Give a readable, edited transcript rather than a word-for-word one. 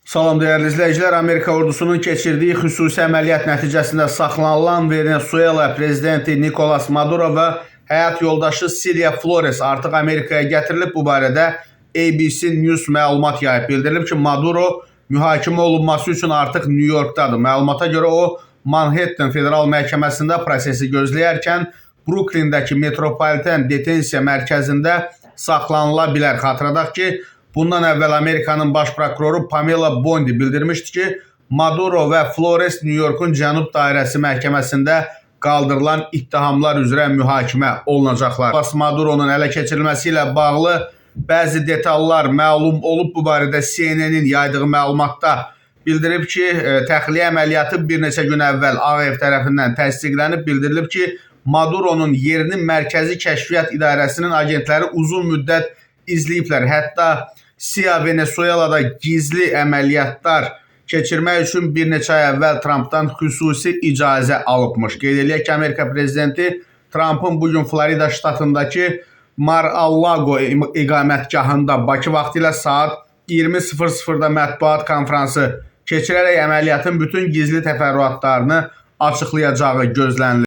Salam değerli izləyicilər, Amerika ordusunun keçirdiyi xüsusi əməliyyat nəticəsində saxlanılan Venezuela prezidenti Nicolas Maduro və həyat yoldaşı Silvia Flores artıq Amerikaya gətirilib. Bu barədə ABC News məlumat yayıb. Bildirilib ki, Maduro mühakimə olunması üçün artıq New Yorkdadır. Məlumata görə o, Manhattan Federal Məhkəməsində prosesi gözləyərkən Brooklyn-dəki metropoliten detensiya mərkəzində saxlanıla bilər. Xatırladaq ki, bundan əvvəl Amerikanın baş prokuroru Pamela Bondi bildirmişdi ki, Maduro və Flores New Yorkun Cənub Dairəsi məhkəməsində qaldırılan ittihamlar üzrə mühakimə olunacaqlar. Maduro'nun ələ keçirilməsi ilə bağlı bəzi detallar məlum olub. Bu barədə CNN-in yaydığı məlumatda bildirib ki, təxliyə əməliyyatı bir neçə gün əvvəl Ağ Ev tərəfindən təsdiqlənib. Bildirilib ki, Maduro'nun yerini Mərkəzi Kəşfiyyat İdarəsinin agentləri uzun müddət izləyiblər. Hətta CIA Venezuela'da gizli əməliyyatlar keçirmək üçün bir neçə ay əvvəl Trumpdan xüsusi icazə alıbmış. Qeyd eləyək ki, Amerika prezidenti Trumpın bugün Florida ştatındakı Mar-a-Lago iqamətgahında Bakı vaxtı ilə saat 20:00-da mətbuat konfransı keçirərək əməliyyatın bütün gizli təfərrüatlarını açıqlayacağı gözlənilir.